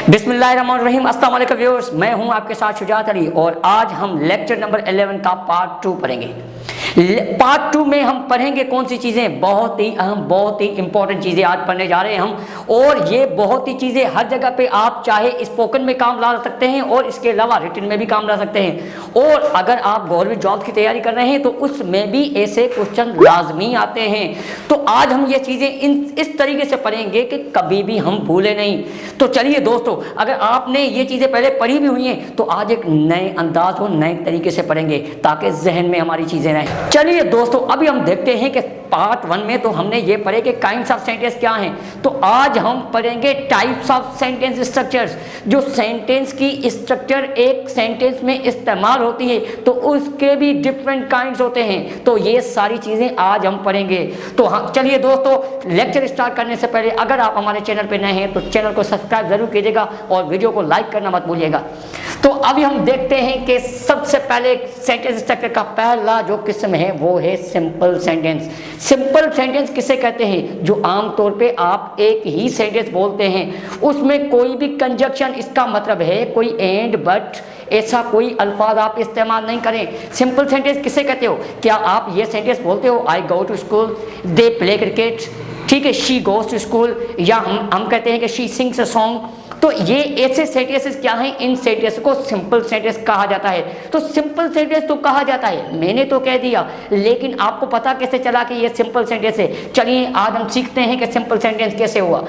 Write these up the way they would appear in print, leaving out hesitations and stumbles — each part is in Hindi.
बिस्मिल्लाहिर्रहमानिर्रहीम। अस्सलाम वालेकुम व्यूअर्स, मैं हूं आपके साथ शुजात अली और आज हम लेक्चर नंबर 11 का पार्ट 2 पढ़ेंगे। पार्ट 2 में हम पढ़ेंगे कौन सी चीज़ें, बहुत ही अहम, बहुत ही इंपॉर्टेंट चीज़ें आज पढ़ने जा रहे हैं हम। और ये बहुत ही चीज़ें हर जगह पे आप चाहे स्पोकन में काम ला सकते हैं और इसके अलावा रिटन में भी काम ला सकते हैं। और अगर आप गवर्नमेंट जॉब की तैयारी कर रहे हैं तो उसमें भी ऐसे क्वेश्चन लाजमी आते हैं। तो आज हम ये चीज़ें इस तरीके से पढ़ेंगे कि कभी भी हम भूले नहीं। तो चलिए दोस्तों, अगर आपने ये चीज़ें पहले पढ़ी भी हुई हैं तो आज एक नए अंदाज और नए तरीके से पढ़ेंगे ताकि जहन में हमारी चीज़ें रहें। चलिए दोस्तों, अभी हम देखते हैं कि पार्ट 1 में तो हमने ये पढ़े कि काइंड्स ऑफ सेंटेंस क्या हैं। तो आज हम पढ़ेंगे टाइप्स ऑफ सेंटेंस स्ट्रक्चर्स। जो सेंटेंस की स्ट्रक्चर एक सेंटेंस में इस्तेमाल होती है तो उसके भी डिफरेंट काइंड्स होते हैं। तो ये सारी चीज़ें आज हम पढ़ेंगे। तो हाँ, चलिए दोस्तों, लेक्चर स्टार्ट करने से पहले अगर आप हमारे चैनल पर नए हैं तो चैनल को सब्सक्राइब जरूर कीजिएगा और वीडियो को लाइक करना मत भूलिएगा। तो अभी हम देखते हैं कि सबसे पहले सेंटेंस स्ट्रक्चर का पहला जो किस्म है वो है सिंपल सेंटेंस। सिंपल सेंटेंस किसे कहते हैं? जो आमतौर पे आप एक ही सेंटेंस बोलते हैं, उसमें कोई भी कंजक्शन, इसका मतलब है कोई एंड बट ऐसा कोई अल्फाज आप इस्तेमाल नहीं करें। सिंपल सेंटेंस किसे कहते हो? क्या आप ये सेंटेंस बोलते हो I go to school, they play cricket, ठीक है, शी गोज टू स्कूल, या हम कहते हैं कि शी सिंग्स अ सॉन्ग। तो ये ऐसे सेंटेंसेस क्या हैं? इन सेंटेंस को सिंपल सेंटेंस कहा जाता है। तो सिंपल सेंटेंस तो कहा जाता है, मैंने तो कह दिया, लेकिन आपको पता कैसे चला कि ये सिंपल सेंटेंस है? चलिए आज हम सीखते हैं कि सिंपल सेंटेंस कैसे हुआ।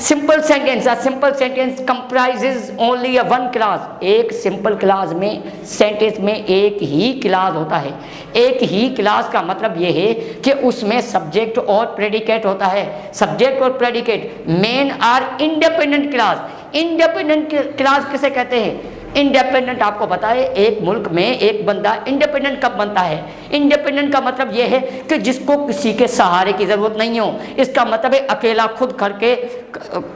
Simple sentence, a simple sentence comprises only a one class. एक सिंपल क्लास में, सेंटेंस में एक ही क्लास होता है। एक ही क्लास का मतलब ये है कि उसमें सब्जेक्ट और प्रेडिकेट होता है। सब्जेक्ट और predicate main are independent clause. Independent clause किसे कहते हैं? इंडिपेंडेंट आपको बताए, एक मुल्क में एक बंदा इंडिपेंडेंट कब बनता है? इंडिपेंडेंट का मतलब यह है कि जिसको किसी के सहारे की ज़रूरत नहीं हो। इसका मतलब है अकेला खुद करके,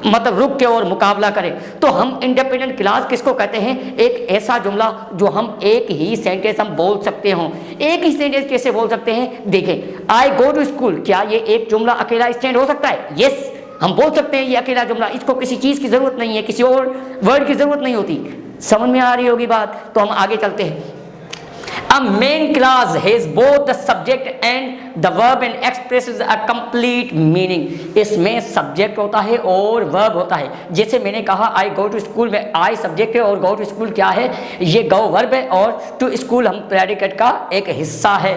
मतलब रुक के और मुकाबला करे। तो हम इंडिपेंडेंट क्लास किसको कहते हैं? एक ऐसा जुमला जो हम एक ही सेंटेंस हम बोल सकते हो। एक ही सेंटेंस कैसे बोल सकते हैं? देखें, आई गो टू स्कूल, क्या ये एक जुमला अकेला स्टैंड हो सकता है? यस, हम बोल सकते हैं ये अकेला जुमला, इसको किसी चीज़ की ज़रूरत नहीं है, किसी और वर्ड की ज़रूरत नहीं होती। समझ में आ रही होगी बात? तो हम आगे चलते हैं। A main clause has both the subject and the verb and expresses a complete meaning. इसमें सब्जेक्ट होता है और वर्ब होता है। जैसे मैंने कहा आई गो टू स्कूल में आई सब्जेक्ट है और गो टू स्कूल क्या है? ये गो वर्ब है और टू स्कूल हम प्रेडिकेट का एक हिस्सा है।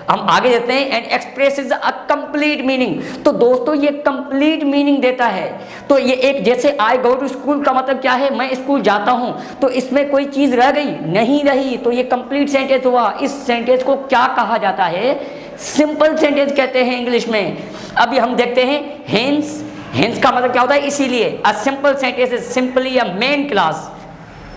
हम आगे देते हैं and expresses a complete meaning. तो दोस्तों ये कंप्लीट मीनिंग देता है। तो ये एक, जैसे आई गो टू स्कूल का मतलब क्या है? मैं स्कूल जाता हूँ। तो इसमें कोई चीज़ रह गई? नहीं रही, तो ये कंप्लीट सेंटेंस हुआ। इस सेंटेंस को क्या कहा जाता है? सिंपल सेंटेंस कहते हैं इंग्लिश में। अभी हम देखते हैं हेंस। हेंस का मतलब क्या होता है? इसीलिए a simple sentence is simply a main class,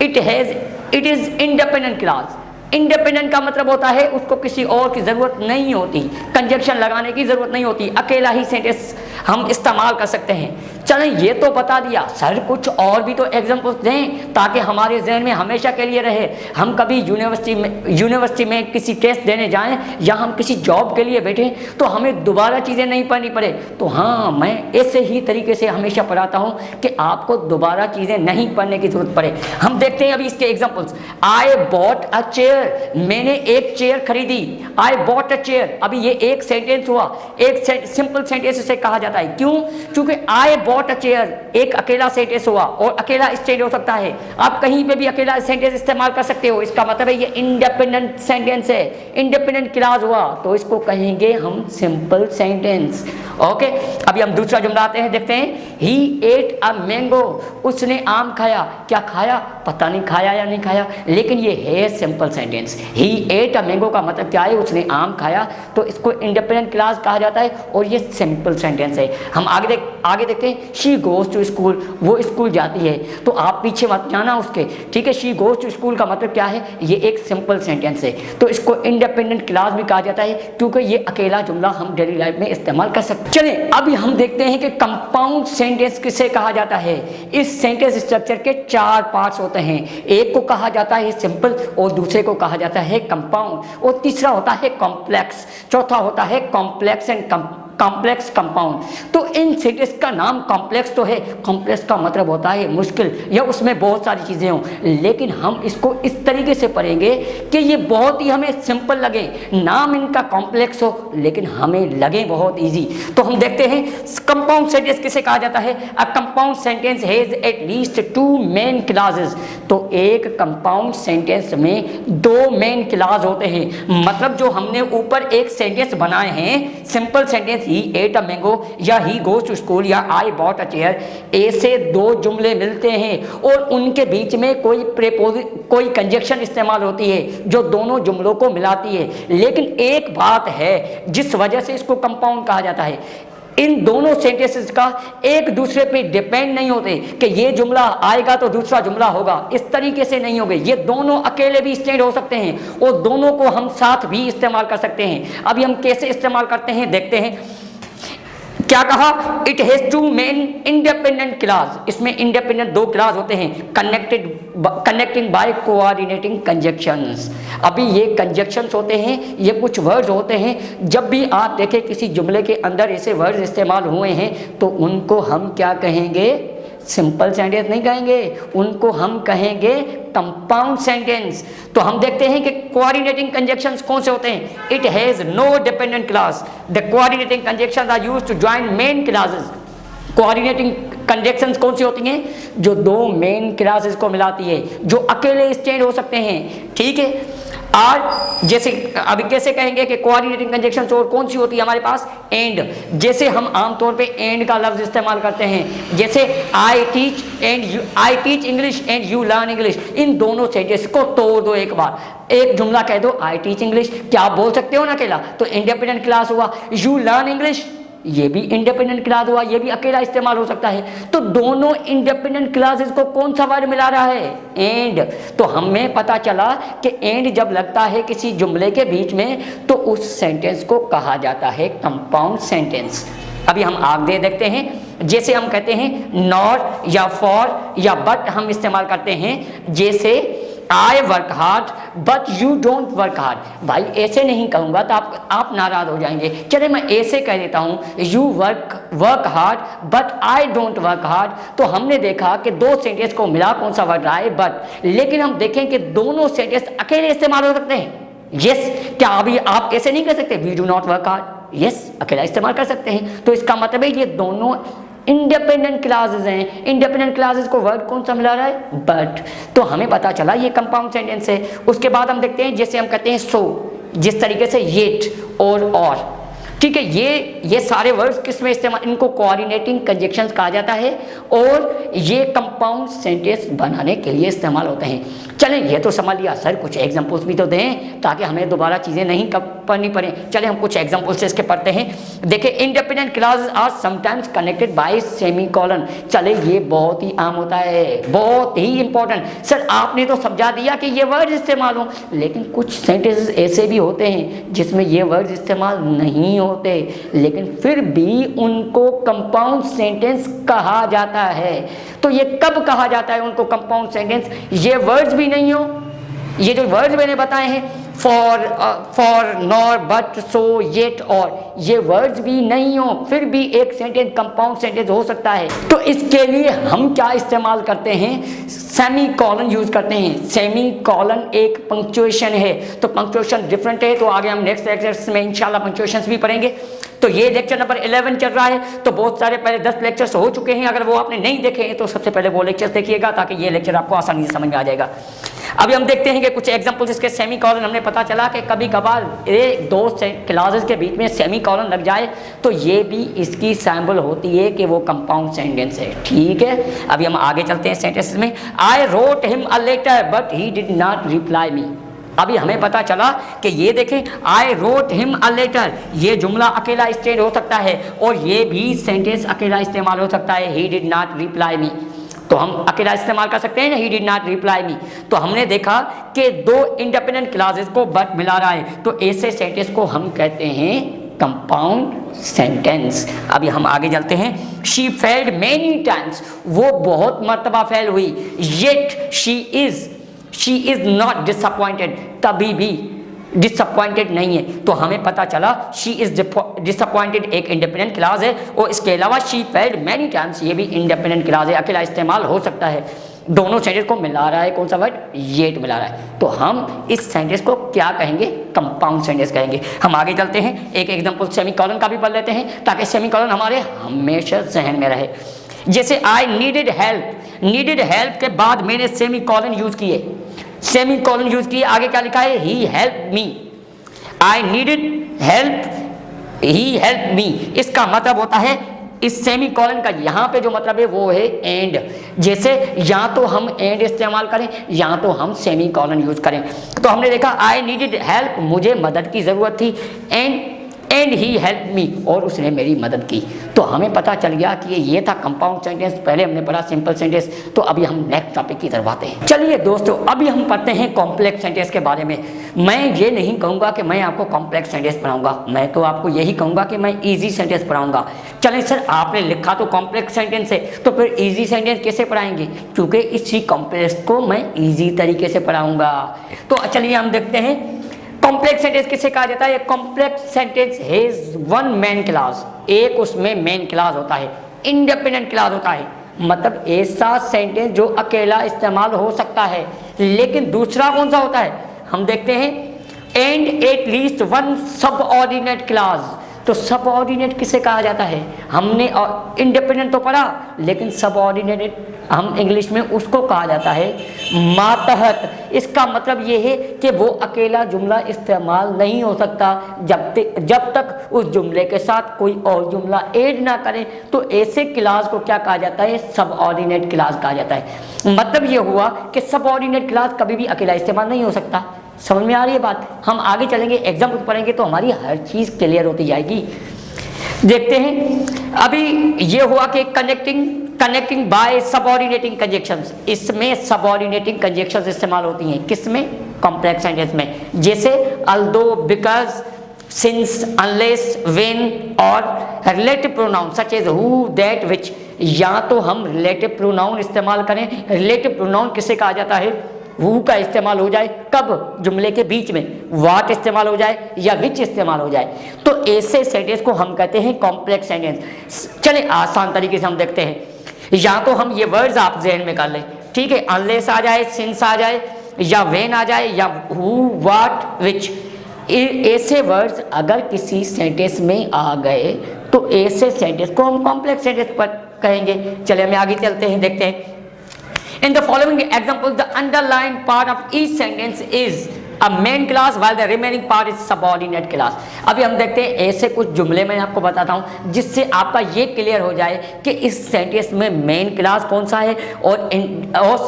it is independent clause. Independent का मतलब होता है उसको किसी और की ज़रूरत नहीं होती, कंजक्शन लगाने की ज़रूरत नहीं होती, अकेला ही सेंटेंस हम इस्तेमाल कर सकते हैं। चलें, ये तो बता दिया, सर कुछ और भी तो एग्जाम्पल्स दें ताकि हमारे जहन में हमेशा के लिए रहे। हम कभी यूनिवर्सिटी में किसी टेस्ट देने जाएं या हम किसी जॉब के लिए बैठें तो हमें दोबारा चीज़ें नहीं पढ़नी पड़े। तो हाँ, मैं ऐसे ही तरीके से हमेशा पढ़ाता हूँ कि आपको दोबारा चीज़ें नहीं पढ़ने की ज़रूरत पड़े। हम देखते हैं अभी इसके examples. I bought a chair, मैंने एक चेयर खरीदी। आई बॉट अ चेयर, अभी ये एक सेंटेंस हुआ, एक सिंपल सेंटेंस इसे कहा जाता है। क्यों? क्योंकि आई बॉट अ चेयर एक अकेला सेंटेंस हुआ और अकेला स्टैंड हो सकता है। आप कहीं पे भी अकेला सेंटेंस इस्तेमाल कर सकते हो। इसका मतलब है ये इंडिपेंडेंट सेंटेंस है, इंडिपेंडेंट क्लास हुआ, तो इसको कहेंगे हम सिंपल सेंटेंस। ओके, अभी हम दूसरा जुमला आते हैं, देखते हैं। ही एट अ मैंगो, उसने आम खाया। क्या खाया? पता नहीं खाया या नहीं खाया, लेकिन ये है simple sentence. He at a mango का मतलब क्या है? उसने आम खाया, तो इसको इंडिपेंडेंट क्लास कहा जाता है और ये सिंपल सेंटेंस है। हम आगे देखते हैं। शी गोज टू स्कूल, वो स्कूल जाती है। तो आप पीछे मत जाना उसके, ठीक है। शी गोज टू स्कूल का मतलब क्या है? ये एक सिंपल सेंटेंस है, तो इसको इंडिपेंडेंट क्लास भी कहा जाता है क्योंकि ये अकेला जुमला हम डेली लाइफ में इस्तेमाल कर सकते हैं। चलिए अभी हम देखते हैं कि कंपाउंड सेंटेंस किसे कहा जाता है। इस सेंटेंस स्ट्रक्चर के 4 पार्ट्स होते हैं। एक को कहा जाता है सिंपल और दूसरे को कहा जाता है कंपाउंड और तीसरा होता है कॉम्प्लेक्स, चौथा होता है कॉम्प्लेक्स एंड कॉम्प्लेक्स कंपाउंड। तो इन सेंटेंस का नाम कॉम्प्लेक्स तो है, कॉम्प्लेक्स का मतलब होता है मुश्किल या उसमें बहुत सारी चीज़ें हों, लेकिन हम इसको इस तरीके से पढ़ेंगे कि ये बहुत ही हमें सिंपल लगे, नाम इनका कॉम्प्लेक्स हो लेकिन हमें लगे बहुत ईजी। तो हम देखते हैं कंपाउंड सेंटेंस किसे कहा जाता है। A compound sentence has at least 2 main classes. तो एक कंपाउंड सेंटेंस में 2 मेन क्लास होते हैं, मतलब जो हमने ऊपर एक सेंटेंस बनाए हैं simple sentence he at a mango या ही गोज टू स्कूल या आई बॉट अ चेयर, ऐसे 2 जुमले मिलते हैं और उनके बीच में कोई कंजक्शन इस्तेमाल होती है जो दोनों जुमलों को मिलाती है। लेकिन एक बात है जिस वजह से इसको कंपाउंड कहा जाता है, इन दोनों सेंटेंसेस का एक दूसरे पे डिपेंड नहीं होते कि ये जुमला आएगा तो दूसरा जुमला होगा, इस तरीके से नहीं होंगे। ये दोनों अकेले भी स्टैंड हो सकते हैं और दोनों को हम साथ भी इस्तेमाल कर सकते हैं। अभी हम कैसे इस्तेमाल करते हैं देखते हैं। क्या कहा, it has 2 main independent class. इसमें इंडिपेंडेंट 2 क्लास होते हैं, कनेक्टिंग बाय कोऑर्डिनेटिंग कंजक्शंस। अभी ये कंजक्शंस होते हैं, ये कुछ वर्ड्स होते हैं, जब भी आप देखें किसी जुमले के अंदर ऐसे वर्ड्स इस्तेमाल हुए हैं तो उनको हम क्या कहेंगे, सिंपल सेंटेंस नहीं कहेंगे, उनको हम कहेंगे कंपाउंड सेंटेंस। तो हम देखते हैं कि कोऑर्डिनेटिंग कंजक्शंस कौन से होते हैं। It has no dependent clause, the coordinating conjunctions are used to join main clauses. Coordinating conjunctions कौन सी होती हैं, जो 2 मेन क्लासेस को मिलाती है, जो अकेले स्टैंड हो सकते हैं, ठीक है। और जैसे अभी कैसे कहेंगे कि कोऑर्डिनेटिंग कंजक्शंस और कौन सी होती है हमारे पास, एंड। जैसे हम आमतौर पे एंड का लफ्ज इस्तेमाल करते हैं, जैसे I teach English and you learn English. इन दोनों सेंटेंस को तोड़ दो एक बार, एक जुमला कह दो आई टीच इंग्लिश, क्या आप बोल सकते हो ना अकेला, तो इंडिपेंडेंट क्लास हुआ। यू लर्न इंग्लिश, ये भी इंडिपेंडेंट क्लास हुआ, ये भी अकेला इस्तेमाल हो सकता है। तो दोनों इंडिपेंडेंट क्लासेस को कौन सा वर्ड मिला रहा है, एंड। तो हमें पता चला कि एंड जब लगता है किसी जुमले के बीच में तो उस सेंटेंस को कहा जाता है कंपाउंड सेंटेंस। अभी हम आगे देखते हैं, जैसे हम कहते हैं नॉर या फॉर या बट हम इस्तेमाल करते हैं, जैसे I work hard but you don't work hard. भाई ऐसे नहीं कहूँगा तो आप नाराज हो जाएंगे, चले मैं ऐसे कह देता हूँ, you work hard but I don't work hard. तो हमने देखा कि 2 सेंटेंस को मिला कौन सा वर्ड रहा है, बट। लेकिन हम देखें कि दोनों सेंटेंस अकेले इस्तेमाल हो सकते हैं। यस, क्या अभी आप ऐसे नहीं कर सकते we do not work hard, yes अकेला इस्तेमाल कर सकते हैं। तो इसका मतलब है ये दोनों इंडिपेंडेंट क्लासेस हैं। इंडिपेंडेंट क्लासेस को वर्ड कौन सा मिला रहा है, बट। तो हमें पता चला ये कंपाउंड सेंटेंस है। उसके बाद हम देखते हैं, जैसे हम कहते हैं सो, जिस तरीके से येट और, ठीक है। ये सारे वर्ड्स किस में इस्तेमाल, इनको कोऑर्डिनेटिंग कंजक्शंस कहा जाता है और ये कंपाउंड सेंटेंस बनाने के लिए इस्तेमाल होते हैं। चलें ये तो समझ लिया सर, कुछ एग्जांपल्स भी तो दें ताकि हमें दोबारा चीज़ें नहीं पढ़नी पड़े। चलें हम कुछ एग्जांपल्स से इसके पढ़ते हैं। देखिए, independent clauses are sometimes connected by semicolon. चले ये बहुत ही आम होता है, बहुत ही इंपॉर्टेंट। सर आपने तो समझा दिया कि ये वर्ड इस्तेमाल हो, लेकिन कुछ सेंटेंसेस ऐसे भी होते हैं जिसमें ये वर्ड इस्तेमाल नहीं होते, लेकिन फिर भी उनको कंपाउंड सेंटेंस कहा जाता है। तो ये कब कहा जाता है उनको कंपाउंड सेंटेंस, ये वर्ड्स भी नहीं हो, ये जो वर्ड्स मैंने बताए हैं for nor but so yet और, ये वर्ड्स भी नहीं हो, फिर भी एक सेंटेंस कंपाउंड सेंटेंस हो सकता है। तो इसके लिए हम क्या इस्तेमाल करते हैं, सेमी कॉलन यूज करते हैं। सेमी कॉलन एक पंक्चुएशन है, तो पंक्चुएशन डिफरेंट है, तो आगे हम नेक्स्ट लेक्चर्स में इंशाल्लाह पंक्चुएशंस भी पढ़ेंगे। तो ये लेक्चर नंबर 11 चल रहा है, तो बहुत सारे पहले 10 लेक्चर्स हो चुके हैं, अगर वो आपने नहीं देखे हैं तो सबसे पहले वो लेक्चर्स देखिएगा ताकि ये लेक्चर आपको आसानी से समझ में आ जाएगा। अभी हम देखते हैं कि कुछ एग्जांपल्स इसके सेमी कॉलन। हमने पता चला कि कभी कभार 2 क्लासेस के बीच में सेमी कॉलन लग जाए तो ये भी इसकी सैम्पल होती है कि वो कंपाउंड सेंटेंस है, ठीक है। अभी हम आगे चलते हैं सेंटेंस में। I wrote him a letter but he did not reply me. अभी हमें पता चला कि ये देखें, I wrote him a letter, ये जुमला अकेला स्टेट हो सकता है और ये भी सेंटेंस अकेला इस्तेमाल हो सकता है, ही डिड नॉट रिप्लाई मी। तो हम अकेला इस्तेमाल कर सकते हैं ना, ही डिड नॉट रिप्लाई मी। तो हमने देखा कि 2 इंडिपेंडेंट क्लासेस को बट मिला रहा है, तो ऐसे सेंटेंस को हम कहते हैं कंपाउंड सेंटेंस। अभी हम आगे चलते हैं। शी फेल्ड मेनी टाइम्स, वो बहुत मर्तबा फेल हुई। Yet she is not disappointed, कभी भी डिसअपॉइंटेड नहीं है, तो हमें पता चला शी इज डिसअपॉइंटेड एक इंडिपेंडेंट क्लास है, और इसके अलावा शी फेल्ड मैनी टाइम्स ये भी इंडिपेंडेंट क्लास है, अकेला इस्तेमाल हो सकता है। दोनों सेंटेंस को मिला रहा है, कौन सा वर्ड, येट मिला रहा है, तो हम इस सेंटेंस को क्या कहेंगे, कंपाउंड सेंटेंस कहेंगे। हम आगे चलते हैं, एक एग्जांपल सेमीकोलन का भी पढ़ लेते हैं ताकि सेमीकोलन हमारे हमेशा जहन में रहे। जैसे आई नीडेड हेल्प के बाद मैंने सेमीकोलन यूज किए, सेमीकोलन यूज किए, आगे क्या लिखा है, he help me, I needed help, he help me, इसका मतलब होता है इस सेमीकोलन का यहाँ पे जो मतलब है वो है एंड। जैसे या तो हम एंड इस्तेमाल करें या तो हम सेमीकोलन यूज करें। तो हमने देखा आई नीडेड हेल्प, मुझे मदद की ज़रूरत थी, एंड ही हेल्प मी, और उसने मेरी मदद की। तो हमें पता चल गया कि ये था कंपाउंड सेंटेंस, पहले हमने पढ़ा सिंपल सेंटेंस। तो अभी हम नेक्स्ट टॉपिक की तरफ आते हैं। चलिए दोस्तों, अभी हम पढ़ते हैं कॉम्प्लेक्स सेंटेंस के बारे में। मैं ये नहीं कहूँगा कि मैं आपको कॉम्प्लेक्स सेंटेंस पढ़ाऊंगा, मैं तो आपको यही कहूँगा कि मैं ईजी सेंटेंस पढ़ाऊंगा। चलिए सर, आपने लिखा तो कॉम्प्लेक्स सेंटेंस है, तो फिर ईजी सेंटेंस कैसे पढ़ाएंगे, क्योंकि इसी कॉम्प्लेक्स को मैं ईजी तरीके से पढ़ाऊँगा। तो चलिए हम देखते हैं कॉम्प्लेक्स सेंटेंस किसे कहा जाता है। Complex sentence has one main class, एक उसमें मेन क्लास होता है, इंडिपेंडेंट क्लास होता है, मतलब ऐसा सेंटेंस जो अकेला इस्तेमाल हो सकता है। लेकिन दूसरा कौन सा होता है, हम देखते हैं, and at least one subordinate class. तो सबऑर्डिनेट किसे कहा जाता है, हमने इंडिपेंडेंट तो पढ़ा, लेकिन सबऑर्डिनेट हम इंग्लिश में उसको कहा जाता है मातहत। इसका मतलब ये है कि वो अकेला जुमला इस्तेमाल नहीं हो सकता जब तक उस जुमले के साथ कोई और जुमला ऐड ना करें। तो ऐसे क्लास को क्या कहा जाता है, सबऑर्डिनेट क्लास कहा जाता है। मतलब ये हुआ कि सबऑर्डिनेट क्लास कभी भी अकेला इस्तेमाल नहीं हो सकता। समझ में आ रही है बात। हम आगे चलेंगे, एग्जाम्पल पढ़ेंगे तो हमारी हर चीज़ क्लियर होती जाएगी। देखते हैं, अभी ये हुआ कि कनेक्टिंग बाय सबऑर्डिनेटिंग कंजक्शंस, इसमें सबऑर्डिनेटिंग कंजक्शंस इस्तेमाल होती हैं, किसमें, कॉम्प्लेक्स सेंटेंस में। जैसे although, because, since, unless, when, और relative pronoun such as who, that, which. या तो हम रिलेटिव प्रोनाउन इस्तेमाल करें, रिलेटिव प्रोनाउन किसे कहा जाता है, हु का इस्तेमाल हो जाए कब, जुमले के बीच में, वाट इस्तेमाल हो जाए या विच इस्तेमाल हो जाए, तो ऐसे सेंटेंस को हम कहते हैं कॉम्प्लेक्स सेंटेंस। चले आसान तरीके से हम देखते हैं, या तो हम ये वर्ड्स आप ज़हन में कर लें, ठीक है, अनलेस आ जाए, सिंस आ जाए, या व्हेन आ जाए, या हु, वाट, विच। ऐसे वर्ड्स अगर किसी सेंटेंस में आ गए तो ऐसे सेंटेंस को हम कॉम्प्लेक्स सेंटेंस पर कहेंगे। चलिए हम आगे चलते हैं, देखते हैं। In the following example, the underlined part of each sentence is a main class while the remaining part is subordinate class। अभी हम देखते हैं ऐसे कुछ जुमले मैं आपको बताता हूँ जिससे आपका ये क्लियर हो जाए कि इस सेंटेंस में मेन क्लास कौन सा है और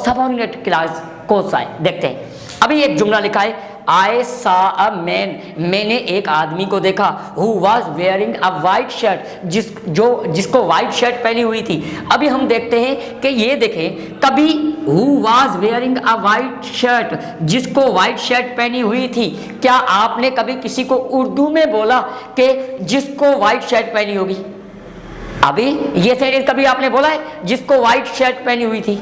सबऑर्डिनेट क्लास कौन सा है। देखते हैं, अभी एक जुमला लिखा है, I saw a man, मैंने एक आदमी को देखा, who was wearing a white shirt, जिसको व्हाइट शर्ट पहनी हुई थी। अभी हम देखते हैं कि ये देखें, कभी who was wearing a white shirt, जिसको व्हाइट शर्ट पहनी हुई थी, क्या आपने कभी किसी को उर्दू में बोला कि जिसको व्हाइट शर्ट पहनी होगी? अभी ये सेंटेंस कभी आपने बोला है जिसको व्हाइट शर्ट पहनी हुई थी?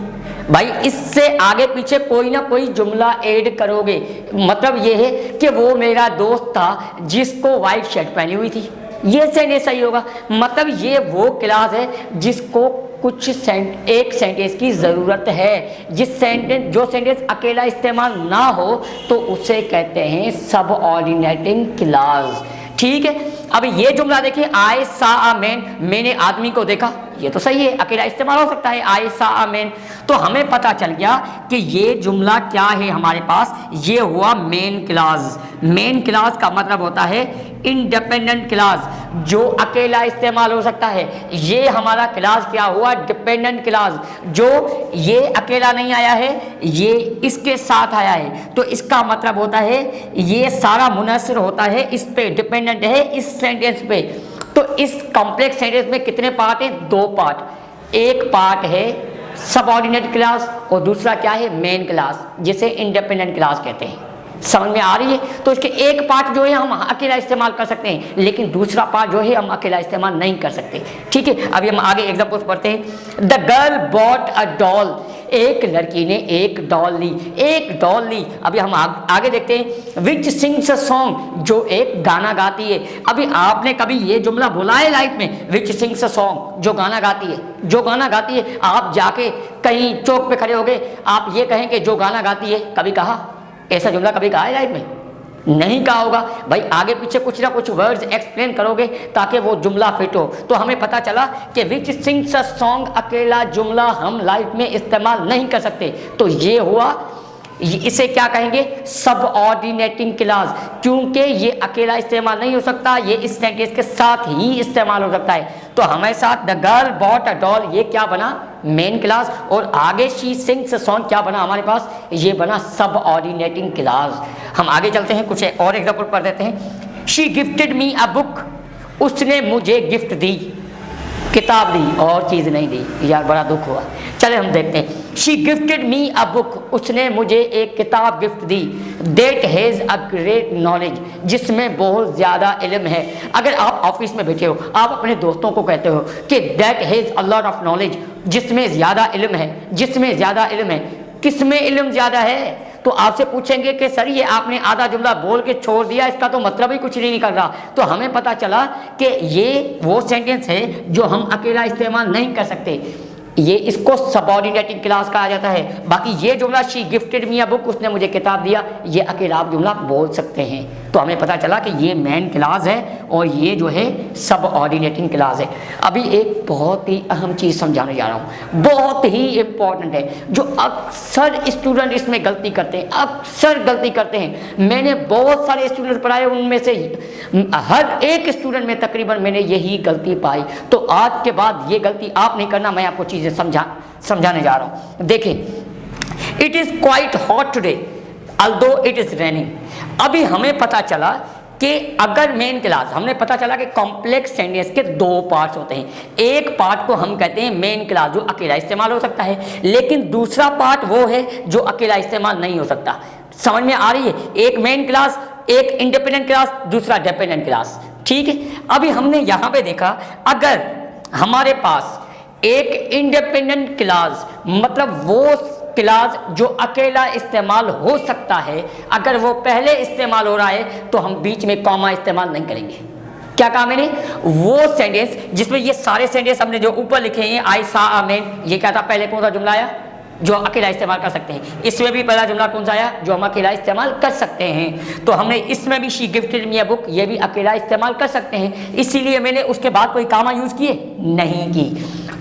भाई इससे आगे पीछे कोई ना कोई जुमला ऐड करोगे, मतलब ये है कि वो मेरा दोस्त था जिसको व्हाइट शर्ट पहनी हुई थी, ये सेंटेंस सही होगा। मतलब ये वो क्लास है जिसको कुछ एक सेंटेंस की ज़रूरत है, जो सेंटेंस अकेला इस्तेमाल ना हो तो उसे कहते हैं सबऑर्डिनेटिंग क्लास। ठीक है, अब ये जुमला देखिए, आई सा अ मैन, मैंने आदमी को देखा, ये तो सही है, अकेला इस्तेमाल हो सकता है, आई सा अ मैन। तो हमें पता चल गया कि ये जुमला क्या है हमारे पास, ये हुआ मेन क्लास। मेन क्लास का मतलब होता है इंडिपेंडेंट क्लास, जो अकेला इस्तेमाल हो सकता है। ये हमारा क्लास क्या हुआ, डिपेंडेंट क्लास, जो ये अकेला नहीं आया है, ये इसके साथ आया है। तो इसका मतलब होता है ये सारा मुनसर होता है इस पे, डिपेंडेंट है इस सेंटेंस पे। तो इस कॉम्प्लेक्स सेंटेंस में कितने पार्ट हैं, दो पार्ट। एक पार्ट है सबऑर्डिनेट क्लास और दूसरा क्या है, मेन क्लास, जिसे इंडिपेंडेंट क्लास कहते हैं। समझ में आ रही है? तो इसके एक पार्ट जो है हम अकेला इस्तेमाल कर सकते हैं, लेकिन दूसरा पार्ट जो है हम अकेला इस्तेमाल नहीं कर सकते। ठीक है, अभी हम आगे एग्जांपल्स पढ़ते हैं। The girl bought a doll, एक लड़की ने एक डॉल ली, एक डॉल ली। अभी हम आगे देखते हैं। विच सिंग्स अ सॉन्ग, जो एक गाना गाती है। अभी आपने कभी ये जुमला बोला है लाइफ में, विच सिंग्स अ सॉन्ग, जो गाना गाती है, जो गाना गाती है। आप जाके कहीं चौक पे खड़े हो गए, आप ये कहें कि जो गाना गाती है, कभी कहा ऐसा जुमला? कभी कहा है लाइफ में? नहीं कहा होगा। भाई आगे पीछे कुछ ना कुछ वर्ड्स एक्सप्लेन करोगे ताकि वो जुमला फिट हो। तो हमें पता चला कि विच सिंग्स अ सॉन्ग अकेला जुमला हम लाइफ में इस्तेमाल नहीं कर सकते। तो ये हुआ, इसे क्या कहेंगे? सबऑर्डिनेटिंग क्लॉज, क्योंकि ये अकेला इस्तेमाल नहीं हो सकता, ये इस सेंटेंस के साथ ही इस्तेमाल हो सकता है। तो हमेशा the girl bought a doll ये क्या बना? Main class. और आगे शी सिंग्स अ सॉन्ग क्या बना हमारे पास? ये बना सबऑर्डिनेटिंग क्लॉज। हम आगे चलते हैं, कुछ और एग्जांपल पढ़ देते हैं। She gifted me a book, उसने मुझे गिफ्ट दी, किताब दी और चीज़ नहीं दी। यार बड़ा दुख हुआ। चले हम देखते हैं। She gifted me a book, उसने मुझे एक किताब gift the. That has a great knowledge, जिसमें बहुत ज़्यादा इल्म है। अगर आप ऑफिस में बैठे हो, आप अपने दोस्तों को कहते हो कि that has a lot of knowledge, जिसमें ज़्यादा इल्म है, जिसमें ज़्यादा इल्म है। किसमें इल्म ज़्यादा है? तो आपसे पूछेंगे कि सर ये आपने आधा जुमला बोल के छोड़ दिया, इसका तो मतलब ही कुछ नहीं निकल रहा। तो हमें पता चला कि ये वो सेंटेंस है जो हम अकेला इस्तेमाल नहीं कर सकते, ये इसको सबऑर्डिनेटिंग क्लास कहा जाता है। बाकी ये जुमला she gifted me a book, उसने मुझे किताब दिया, ये अकेला आप जुमला बोल सकते हैं। तो हमें पता चला कि ये मेन क्लास है और ये जो है सबऑर्डिनेटिंग क्लास है। अभी एक बहुत ही अहम चीज़ समझाने जा रहा हूँ, बहुत ही इंपॉर्टेंट है, जो अक्सर स्टूडेंट इसमें गलती करते हैं, अक्सर गलती करते हैं। मैंने बहुत सारे स्टूडेंट पढ़ाए, उनमें से हर एक स्टूडेंट में तकरीबन मैंने यही गलती पाई। तो आज के बाद ये गलती आप नहीं करना, मैं आपको चीज़ें समझाने जा रहा हूँ। देखिए, it is quite hot today although it is raining. अभी हमें पता चला कि अगर मेन क्लास, हमने पता चला कि कॉम्प्लेक्स सेंटेंस के दो पार्ट्स होते हैं। एक पार्ट को हम कहते हैं मेन क्लास, जो अकेला इस्तेमाल हो सकता है, लेकिन दूसरा पार्ट वो है जो अकेला इस्तेमाल नहीं हो सकता। समझ में आ रही है? एक मेन क्लास, एक इंडिपेंडेंट क्लास, दूसरा डिपेंडेंट क्लास। ठीक है, अभी हमने यहाँ पे देखा, अगर हमारे पास एक इंडिपेंडेंट क्लास, मतलब वो क्लास जो अकेला इस्तेमाल हो सकता है, अगर वो पहले इस्तेमाल हो रहा है तो हम बीच में कॉमा इस्तेमाल नहीं करेंगे। क्या कहा मैंने? वो सेंटेंस जिसमें ये सारे सेंटेंस हमने जो ऊपर लिखे हैं, आई सा अ मैन, ये क्या था? पहले कौन सा जुमला आया जो अकेला इस्तेमाल कर सकते हैं? इसमें भी पहला जुमला कौन सा आया जो हम अकेला इस्तेमाल कर सकते हैं? तो हमने इसमें भी she gifted me a book, ये भी अकेला इस्तेमाल कर सकते हैं, इसीलिए मैंने उसके बाद कोई कॉमा यूज किए नहीं की।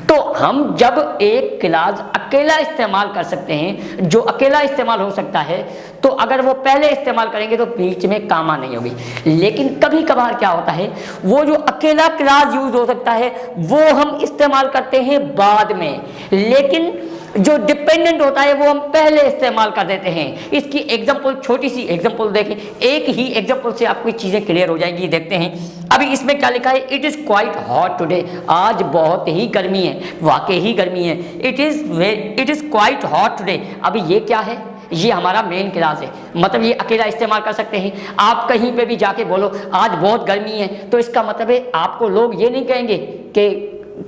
तो हम जब एक क्लास अकेला इस्तेमाल कर सकते हैं, जो अकेला इस्तेमाल हो सकता है, तो अगर वो पहले इस्तेमाल करेंगे तो बीच में कामा नहीं होगी। लेकिन कभी कभार क्या होता है, वो जो अकेला क्लास यूज हो सकता है वो हम इस्तेमाल करते हैं बाद में, लेकिन जो डिपेंडेंट होता है वो हम पहले इस्तेमाल कर देते हैं। इसकी एग्जांपल, छोटी सी एग्जांपल देखें, एक ही एग्जांपल से आपको चीज़ें क्लियर हो जाएंगी। देखते हैं अभी इसमें क्या लिखा है, it is quite hot today, आज बहुत ही गर्मी है, वाकई ही गर्मी है। It is quite hot today, अभी ये क्या है? ये हमारा मेन क्लास है, मतलब ये अकेला इस्तेमाल कर सकते हैं। आप कहीं पे भी जाके बोलो आज बहुत गर्मी है, तो इसका मतलब है आपको लोग ये नहीं कहेंगे कि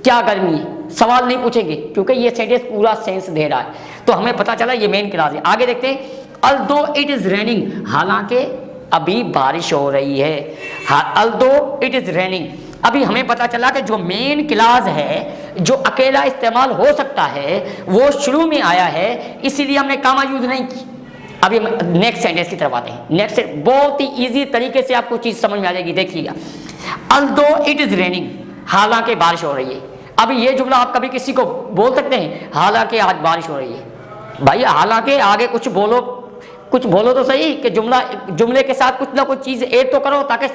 क्या गर्मी है, सवाल नहीं पूछेंगे, क्योंकि ये सेंटेंस पूरा सेंस दे रहा है। तो हमें पता चला ये मेन क्लास है। आगे देखते हैं, अल्दो इट इज रेनिंग, हालांकि अभी बारिश हो रही है। अल्दो इट इज रेनिंग, अभी हमें पता चला कि जो मेन क्लास है जो अकेला इस्तेमाल हो सकता है वो शुरू में आया है, इसीलिए हमने कामा यूज नहीं की। अभी नेक्स्ट सेंटेंस की तरफ आते हैं। नेक्स्ट बहुत ही इजी तरीके से आपको चीज समझ में आ जाएगी, देखिएगा। अल्दो इट इज रेनिंग, हालांकि बारिश हो रही है। अभी ये जुमला आप कभी किसी को बोल सकते हैं, हालांकि आज बारिश हो रही है। भाई हालांकि आगे कुछ बोलो तो सही, कि जुमले के साथ कुछ ना कुछ चीज ऐड तो करो ताकि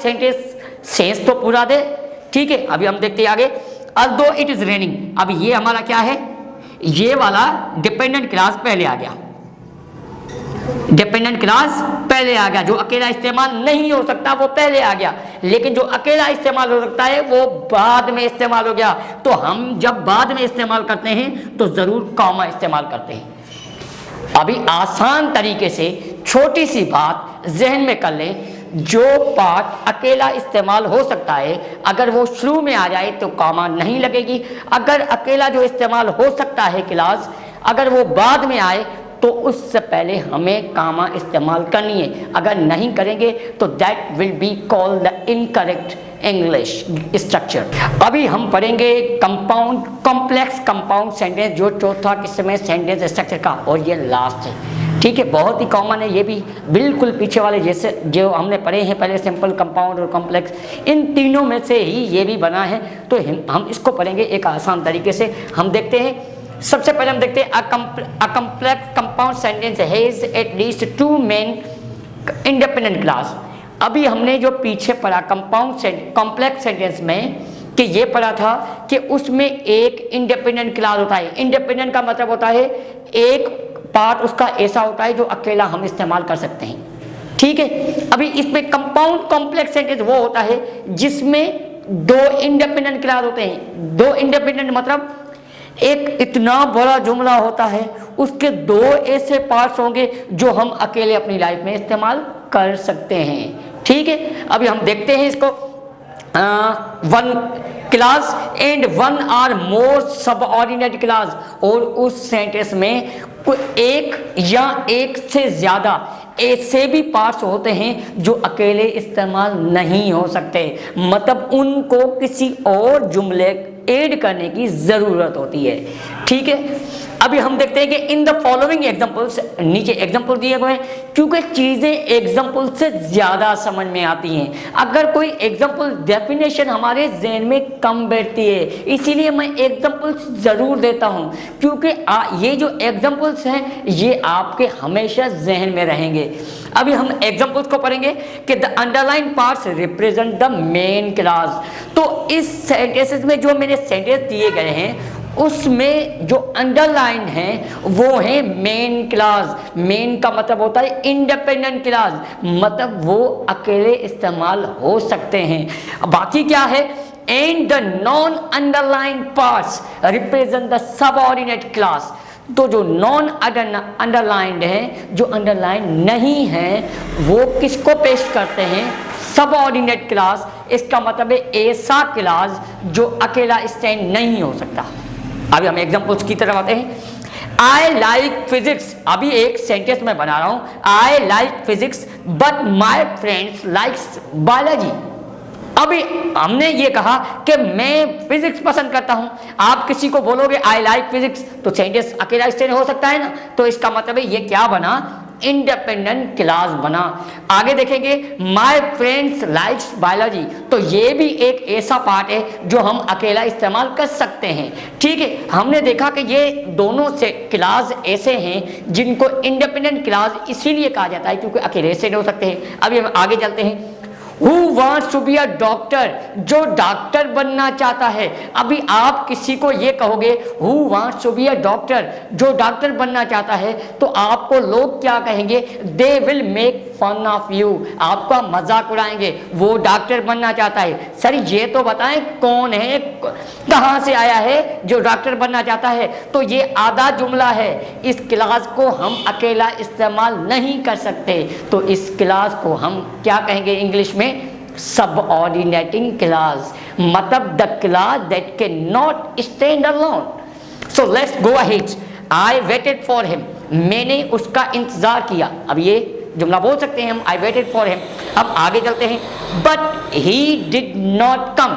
सेंस तो पूरा दे। ठीक है, अभी हम देखते हैं आगे, अल्दो इट इज रेनिंग, अभी ये हमारा क्या है? ये वाला डिपेंडेंट क्लास पहले आ गया, डिपेंडेंट क्लास पहले आ गया। जो अकेला इस्तेमाल नहीं हो सकता वो पहले आ गया, लेकिन जो अकेला इस्तेमाल हो सकता है वो बाद में इस्तेमाल हो गया। तो हम जब बाद में इस्तेमाल करते हैं तो जरूर कॉमा इस्तेमाल करते हैं। अभी आसान तरीके से छोटी सी बात जहन में कर लें, जो पार्ट अकेला इस्तेमाल हो सकता है अगर वो शुरू में आ जाए तो कॉमा नहीं लगेगी, अगर अकेला जो इस्तेमाल हो सकता है क्लास अगर वो बाद में आए तो उससे पहले हमें कामा इस्तेमाल करनी है, अगर नहीं करेंगे तो that will be called the incorrect English structure. अभी हम पढ़ेंगे कंपाउंड कॉम्प्लेक्स कंपाउंड सेंटेंस, जो चौथा किस्म है सेंटेंस स्ट्रक्चर का, और ये लास्ट है। ठीक है, बहुत ही कॉमन है, ये भी बिल्कुल पीछे वाले जैसे जो हमने पढ़े हैं पहले, सिंपल, कंपाउंड और कॉम्प्लेक्स, इन तीनों में से ही ये भी बना है। तो हम इसको पढ़ेंगे एक आसान तरीके से। हम देखते हैं, सबसे पहले हम देखते हैं a complex compound sentence has at least two main independent clause. अभी हमने जो पीछे पढ़ा कॉम्प्लेक्स सेंटेंस में कि ये पढ़ा था कि उसमें एक इंडिपेंडेंट क्लास होता है। इंडिपेंडेंट का मतलब होता है एक पार्ट उसका ऐसा होता है जो अकेला हम इस्तेमाल कर सकते हैं। ठीक है, अभी इसमें कंपाउंड कॉम्प्लेक्स सेंटेंस वो होता है जिसमें दो इंडिपेंडेंट क्लास होते हैं। दो इंडिपेंडेंट मतलब एक इतना बड़ा जुमला होता है उसके दो ऐसे पार्ट्स होंगे जो हम अकेले अपनी लाइफ में इस्तेमाल कर सकते हैं। ठीक है, अभी हम देखते हैं इसको। One clause and one or more subordinate clause, और उस सेंटेंस में एक या एक से ज़्यादा ऐसे भी पार्ट्स होते हैं जो अकेले इस्तेमाल नहीं हो सकते, मतलब उनको किसी और जुमले ऐड करने की ज़रूरत होती है। ठीक है, अभी हम देखते हैं कि इन द फॉलोइंग एग्जांपल्स, नीचे एग्जांपल दिए गए हैं क्योंकि चीज़ें एग्जांपल से ज़्यादा समझ में आती हैं। अगर कोई एग्जांपल डेफिनेशन हमारे जहन में कम बैठती है, इसीलिए मैं एग्जांपल्स ज़रूर देता हूँ, क्योंकि ये जो एग्जांपल्स हैं ये आपके हमेशा जहन में रहेंगे। अभी हम एग्जांपल्स को पढ़ेंगे कि the underline parts represent the main class. तो इस सेंटेंसेस में जो मेरे सेंटेंस दिए गए हैं उसमें जो अंडरलाइन है वो है मेन क्लास। मेन का मतलब होता है इंडिपेंडेंट क्लास, मतलब वो अकेले इस्तेमाल हो सकते हैं। बाकी क्या है, and the non underline parts represent the subordinate class. तो जो नॉन अंडरलाइंड है, जो अंडरलाइन नहीं है, वो किसको पेश करते हैं, सबऑर्डिनेट क्लास। इसका मतलब है ऐसा क्लास जो अकेला स्टैंड नहीं हो सकता। अभी हम एग्जांपल्स की तरफ आते हैं। आई लाइक फिजिक्स, अभी एक सेंटेंस में बना रहा हूं, I like physics but my friends likes biology. अभी हमने ये कहा कि मैं फिजिक्स पसंद करता हूं, आप किसी को बोलोगे आई लाइक फिजिक्स तो सेंटेंस अकेला स्टैंड हो सकता है ना, तो इसका मतलब है ये क्या बना, इंडिपेंडेंट क्लास बना। आगे देखेंगे माय फ्रेंड्स लाइक्स बायोलॉजी, तो ये भी एक ऐसा पार्ट है जो हम अकेला इस्तेमाल कर सकते हैं। ठीक है, हमने देखा कि ये दोनों से क्लास ऐसे हैं जिनको इंडिपेंडेंट क्लास इसीलिए कहा जाता है क्योंकि अकेले से नहीं हो सकते हैं। अभी हम आगे चलते हैं। Who wants to be a doctor, जो डॉक्टर बनना चाहता है। अभी आप किसी को ये कहोगे Who wants to be a doctor, जो डॉक्टर बनना चाहता है, तो आपको लोग क्या कहेंगे, They will make fun of you, आपका मजाक उड़ाएंगे, वो डॉक्टर बनना चाहता है। सर ये तो बताएं कौन है, कहाँ से आया है जो डॉक्टर बनना चाहता है। तो ये आधा जुमला है, इस क्लास को हम अकेला इस्तेमाल नहीं कर सकते, तो इस क्लास को हम क्या कहेंगे इंग्लिश में, सबऑर्डिनेटिंग क्लास, मतलब the class that can not stand alone. So let's go ahead. I waited for him, मैंने उसका इंतजार किया। अब ये जुमला बोल सकते हैं हम, आई वेटेड फॉर हिम। अब आगे चलते हैं, but he did not come,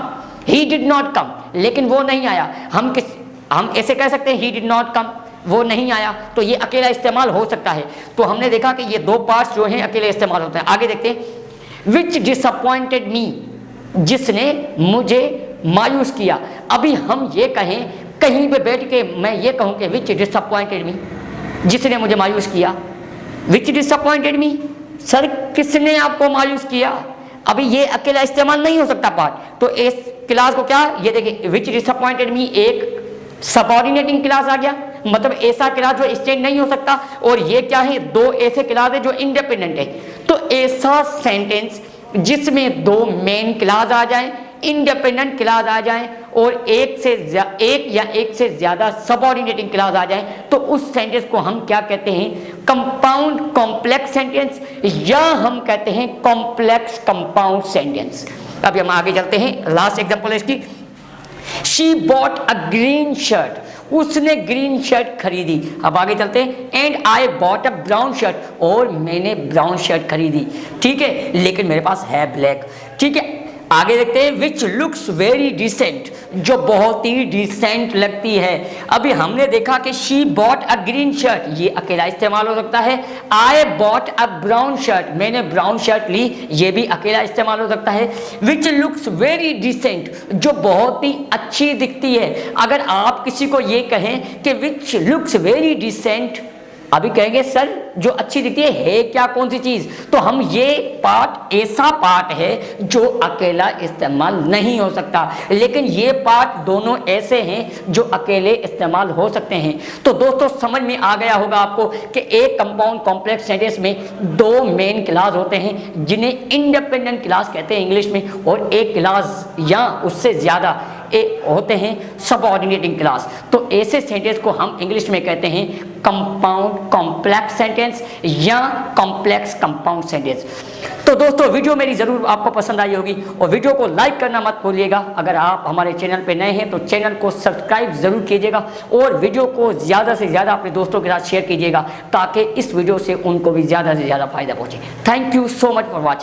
he did not come, लेकिन वो नहीं आया। हम ऐसे कह सकते हैं ही डिड नॉट कम, वो नहीं आया, तो ये अकेला इस्तेमाल हो सकता है। तो हमने देखा कि ये दो पार्ट्स जो हैं अकेले इस्तेमाल होते हैं। आगे देखते हैं, विच डिसअपॉइंटेड मी, जिसने मुझे मायूस किया। अभी हम ये कहें, कहीं पे बैठ के मैं ये कहूँ कि विच डिसअपॉइंटेड मी, जिसने मुझे मायूस किया। विच डिसअपॉइंटेड मी, सर किसने आपको मायूस किया। अभी ये अकेला इस्तेमाल नहीं हो सकता पार्ट, तो इस क्लास को क्या, ये देखिए विच डिसअपॉइंटेड मी एक सबऑर्डिनेटिंग क्लास आ गया, मतलब ऐसा क्लास जो स्टैंड नहीं हो सकता। और ये क्या है, दो ऐसे क्लास है जो इंडिपेंडेंट है। तो ऐसा सेंटेंस जिसमें दो मेन क्लास आ जाए, इंडिपेंडेंट क्लास आ जाए और एक या एक से ज्यादा सबऑर्डिनेटिंग क्लास आ जाए, तो उस सेंटेंस को हम क्या कहते हैं, कंपाउंड कॉम्प्लेक्स सेंटेंस या हम कहते हैं कॉम्प्लेक्स कंपाउंड सेंटेंस। अभी हम आगे चलते हैं, लास्ट एग्जांपल है इसकी। She bought a green shirt, उसने ग्रीन शर्ट खरीदी। अब आगे चलते हैं, and I bought a brown shirt, और मैंने ब्राउन शर्ट खरीदी। ठीक है, लेकिन मेरे पास है ब्लैक। ठीक है, आगे देखते हैं, विच लुक्स वेरी डिसेंट, जो बहुत ही डिसेंट लगती है। अभी हमने देखा कि she bought a green shirt, ये अकेला इस्तेमाल हो सकता है। I bought a brown shirt, मैंने ब्राउन शर्ट ली, ये भी अकेला इस्तेमाल हो सकता है। विच लुक्स वेरी डिसेंट, जो बहुत ही अच्छी दिखती है। अगर आप किसी को ये कहें कि विच लुक्स वेरी डिसेंट, अभी कहेंगे सर जो अच्छी दिखती है क्या, कौन सी चीज? तो हम ये पार्ट ऐसा पार्ट है जो अकेला इस्तेमाल नहीं हो सकता, लेकिन ये पार्ट दोनों ऐसे हैं जो अकेले इस्तेमाल हो सकते हैं। तो दोस्तों समझ में आ गया होगा आपको कि एक कंपाउंड कॉम्प्लेक्स सेंटेंस में दो मेन क्लास होते हैं जिन्हें इंडिपेंडेंट क्लास कहते हैं इंग्लिश में, और एक क्लास या उससे ज्यादा होते हैं सबऑर्डिनेटिंग क्लास। तो ऐसे सेंटेंस को हम इंग्लिश में कहते हैं कंपाउंड कॉम्प्लेक्स सेंटेंस या कॉम्प्लेक्स कंपाउंड सेंटेंस। तो दोस्तों वीडियो मेरी जरूर आपको पसंद आई होगी, और वीडियो को लाइक करना मत भूलिएगा। अगर आप हमारे चैनल पे नए हैं तो चैनल को सब्सक्राइब जरूर कीजिएगा, और वीडियो को ज़्यादा से ज़्यादा अपने दोस्तों के साथ शेयर कीजिएगा ताकि इस वीडियो से उनको भी ज़्यादा से ज़्यादा फायदा पहुंचे। Thank you so much for watching.